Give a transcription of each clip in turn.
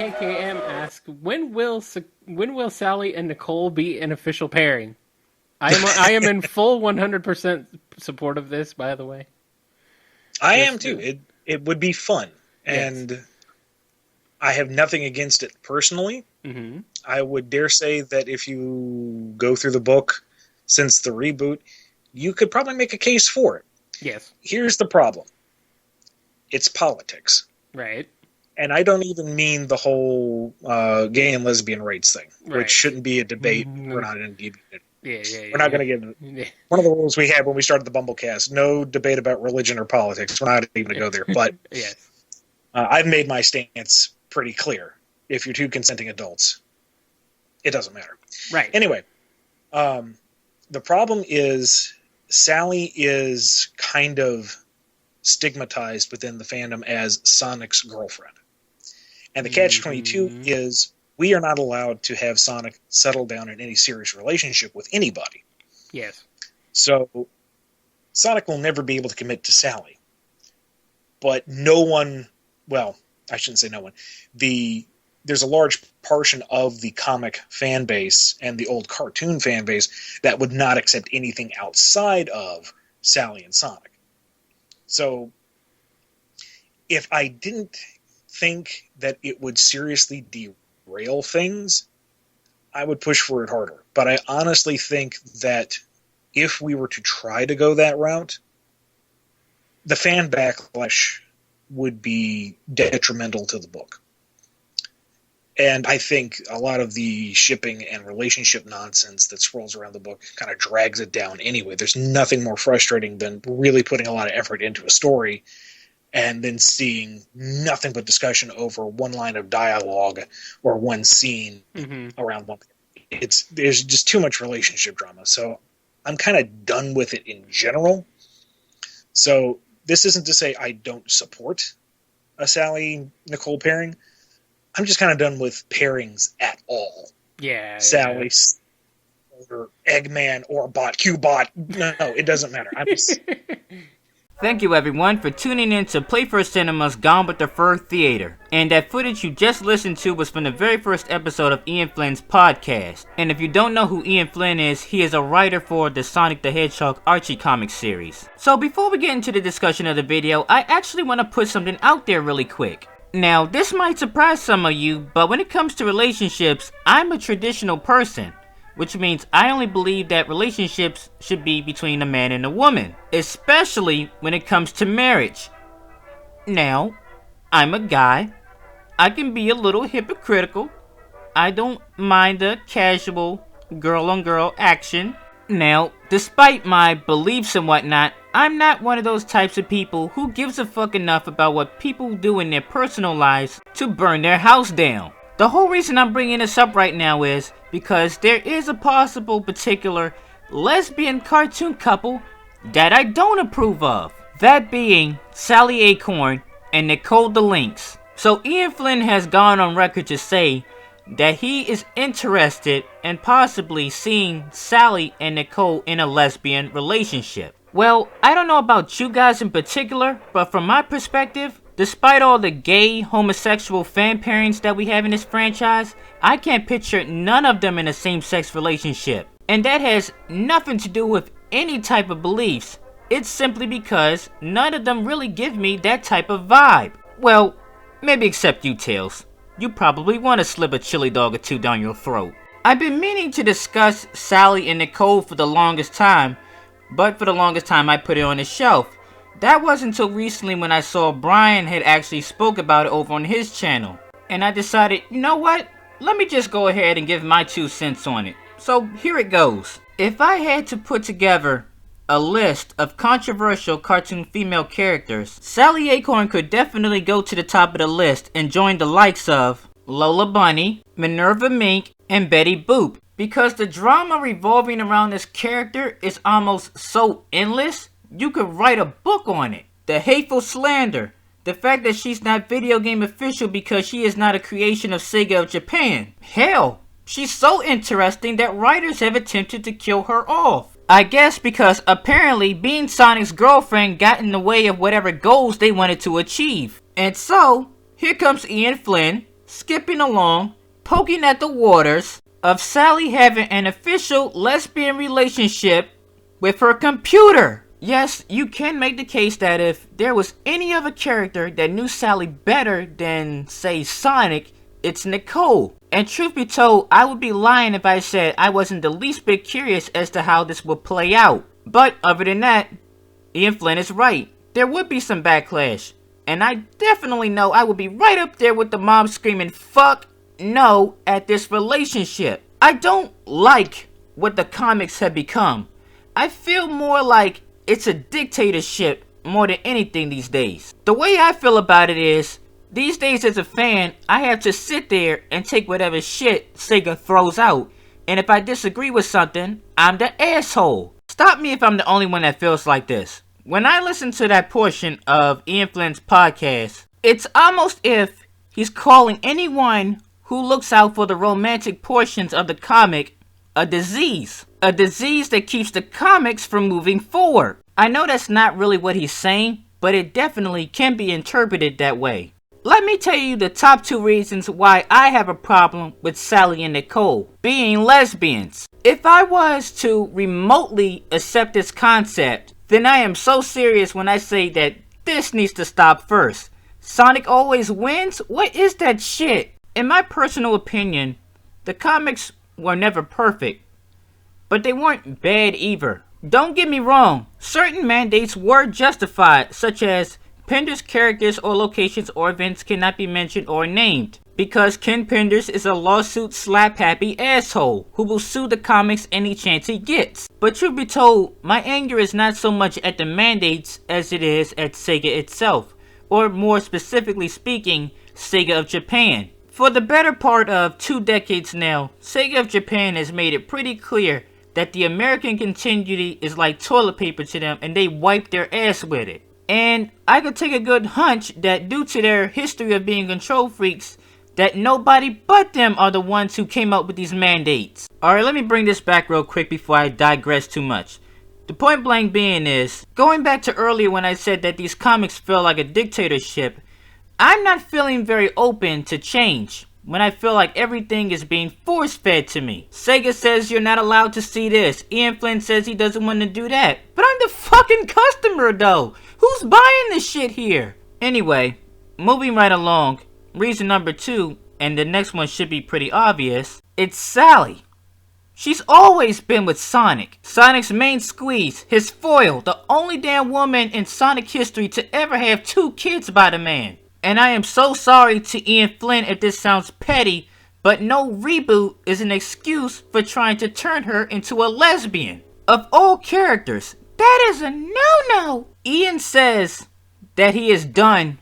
KKM asks, when will Sally and Nicole be an official pairing? I am in full 100% support of this, by the way. I am too. It would be fun, Yes. and I have nothing against it personally. Mm-hmm. I would dare say that if you go through the book since the reboot, you could probably make a case for it. Yes. Here's the problem. It's politics. Right. And I don't even mean the whole gay and lesbian rights thing, Right. which shouldn't be a debate. Mm-hmm. We're not in a Yeah. We're not going to get into it. One of the rules we had when we started the Bumblecast, no debate about religion or politics. We're not even going to go there. But Yes. I've made my stance pretty clear. If you're two consenting adults, it doesn't matter. Right. Anyway, the problem is Sally is kind of stigmatized within the fandom as Sonic's girlfriend. And the catch-22 is we are not allowed to have Sonic settle down in any serious relationship with anybody. Yes. So Sonic will never be able to commit to Sally. But no one, well, I shouldn't say no one, there's a large portion of the comic fan base and the old cartoon fan base that would not accept anything outside of Sally and Sonic. So if I didn't think that it would seriously derail things, I would push for it harder. But I honestly think that if we were to try to go that route, the fan backlash would be detrimental to the book. And I think a lot of the shipping and relationship nonsense that swirls around the book kind of drags it down anyway. There's nothing more frustrating than really putting a lot of effort into a story and then seeing nothing but discussion over one line of dialogue or one scene around one. There's just too much relationship drama. So I'm kind of done with it in general. So this isn't to say I don't support a Sally-Nicole pairing. I'm just kind of done with pairings at all. Yeah. Sally, or Eggman, or Q-Bot. No, it doesn't matter. I'm just... Thank you everyone for tuning in to Play for Cinema's Gone with the Fur Theater. And that footage you just listened to was from the very first episode of Ian Flynn's podcast. And if you don't know who Ian Flynn is, he is a writer for the Sonic the Hedgehog Archie comics series. So before we get into the discussion of the video, I actually want to put something out there really quick. Now, this might surprise some of you, but when it comes to relationships, I'm a traditional person. Which means I only believe that relationships should be between a man and a woman, especially when it comes to marriage. Now, I'm a guy. I can be a little hypocritical. I don't mind the casual girl-on-girl action. Now, despite my beliefs and whatnot, I'm not one of those types of people who gives a fuck enough about what people do in their personal lives to burn their house down. The whole reason I'm bringing this up right now is because there is a possible particular lesbian cartoon couple that I don't approve of. That being Sally Acorn and Nicole the Lynx. So Ian Flynn has gone on record to say that he is interested in possibly seeing Sally and Nicole in a lesbian relationship. Well, I don't know about you guys in particular, but from my perspective, despite all the gay, homosexual fan pairings that we have in this franchise, I can't picture none of them in a same-sex relationship. And that has nothing to do with any type of beliefs. It's simply because none of them really give me that type of vibe. Well, maybe except you, Tails. You probably want to slip a chili dog or two down your throat. I've been meaning to discuss Sally and Nicole for the longest time, but for the longest time I put it on the shelf. That wasn't until recently when I saw Brian had actually spoke about it over on his channel. And I decided, you know what? Let me just go ahead and give my 2 cents on it. So here it goes. If I had to put together a list of controversial cartoon female characters, Sally Acorn could definitely go to the top of the list and join the likes of Lola Bunny, Minerva Mink, and Betty Boop. Because the drama revolving around this character is almost so endless, you could write a book on it. The hateful slander. The fact that she's not video game official because she is not a creation of Sega of Japan. Hell, she's so interesting that writers have attempted to kill her off. I guess because apparently being Sonic's girlfriend got in the way of whatever goals they wanted to achieve. And so, here comes Ian Flynn, skipping along, poking at the waters of Sally having an official lesbian relationship with her computer. Yes, you can make the case that if there was any other character that knew Sally better than, say, Sonic, it's Nicole. And truth be told, I would be lying if I said I wasn't the least bit curious as to how this would play out. But other than that, Ian Flynn is right. There would be some backlash. And I definitely know I would be right up there with the mom screaming, "Fuck no," at this relationship. I don't like what the comics have become. I feel more like it's a dictatorship more than anything these days. The way I feel about it is, these days as a fan, I have to sit there and take whatever shit Sega throws out. And if I disagree with something, I'm the asshole. Stop me if I'm the only one that feels like this. When I listen to that portion of Ian Flynn's podcast, it's almost if he's calling anyone who looks out for the romantic portions of the comic a disease. A disease that keeps the comics from moving forward. I know that's not really what he's saying, but it definitely can be interpreted that way. Let me tell you the top 2 reasons why I have a problem with Sally and Nicole being lesbians. If I was to remotely accept this concept, then I am so serious when I say that this needs to stop first. Sonic always wins? What is that shit? In my personal opinion, the comics were never perfect, but they weren't bad either. Don't get me wrong, certain mandates were justified, such as Pender's characters or locations or events cannot be mentioned or named, because Ken Penders is a lawsuit slap-happy asshole who will sue the comics any chance he gets. But truth be told, my anger is not so much at the mandates as it is at Sega itself, or more specifically speaking, Sega of Japan. For the better part of 2 decades now, Sega of Japan has made it pretty clear that the American continuity is like toilet paper to them and they wipe their ass with it. And I could take a good hunch that due to their history of being control freaks, that nobody but them are the ones who came up with these mandates. Alright, let me bring this back real quick before I digress too much. The point blank being is, going back to earlier when I said that these comics feel like a dictatorship, I'm not feeling very open to change when I feel like everything is being force-fed to me. Sega says you're not allowed to see this. Ian Flynn says he doesn't want to do that. But I'm the fucking customer though. Who's buying this shit here? Anyway, moving right along, reason number 2, and the next one should be pretty obvious, it's Sally. She's always been with Sonic. Sonic's main squeeze, his foil, the only damn woman in Sonic history to ever have 2 kids by the man. And I am so sorry to Ian Flynn if this sounds petty, but no reboot is an excuse for trying to turn her into a lesbian. Of all characters, that is a no-no. Ian says that he is done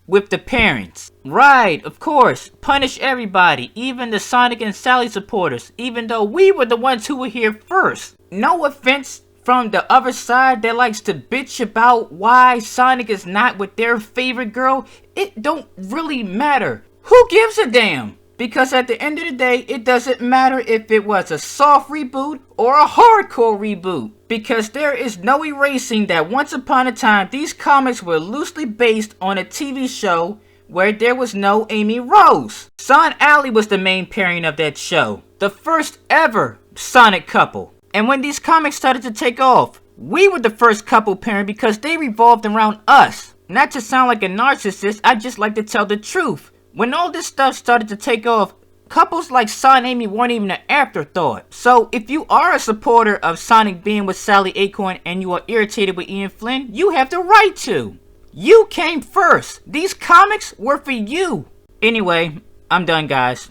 with the parents. Right, of course, punish everybody, even the Sonic and Sally supporters, even though we were the ones who were here first. No offense from the other side that likes to bitch about why Sonic is not with their favorite girl. It don't really matter. Who gives a damn? Because at the end of the day, it doesn't matter if it was a soft reboot or a hardcore reboot. Because there is no erasing that once upon a time, these comics were loosely based on a TV show where there was no Amy Rose. Son Alley was the main pairing of that show. The first ever Sonic couple. And when these comics started to take off, we were the first couple pairing because they revolved around us. Not to sound like a narcissist, I just like to tell the truth. When all this stuff started to take off, couples like Son and Amy weren't even an afterthought. So if you are a supporter of Sonic being with Sally Acorn and you are irritated with Ian Flynn, you have the right to. You came first. These comics were for you. Anyway, I'm done, guys.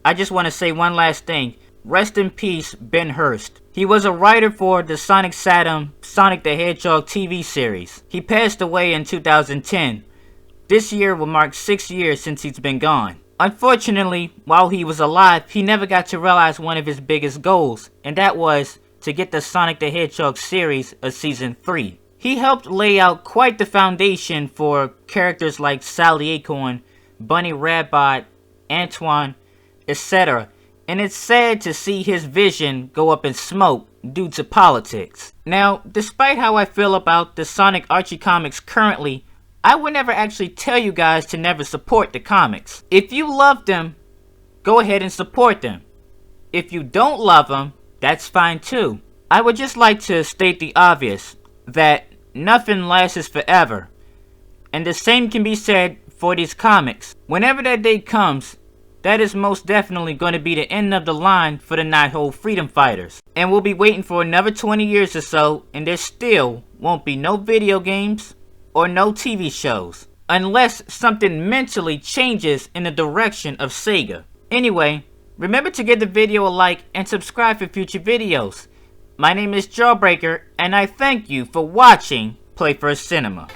I just want to say one last thing. Rest in peace, Ben Hurst. He was a writer for the Sonic Saturn Sonic the Hedgehog TV series. He passed away in 2010. This year will mark 6 years since he's been gone. Unfortunately, while he was alive, he never got to realize one of his biggest goals, and that was to get the Sonic the Hedgehog series a season 3. He helped lay out quite the foundation for characters like Sally Acorn, Bunny Rabbit, Antoine, etc. And it's sad to see his vision go up in smoke due to politics. Now, despite how I feel about the Sonic Archie comics currently, I would never actually tell you guys to never support the comics. If you love them, go ahead and support them. If you don't love them, that's fine too. I would just like to state the obvious, that nothing lasts forever. And the same can be said for these comics. Whenever that day comes, that is most definitely going to be the end of the line for the Night-Hole Freedom Fighters. And we'll be waiting for another 20 years or so, and there still won't be no video games or no TV shows, unless something mentally changes in the direction of Sega. Anyway, remember to give the video a like and subscribe for future videos. My name is Jawbreaker, and I thank you for watching Play First Cinema.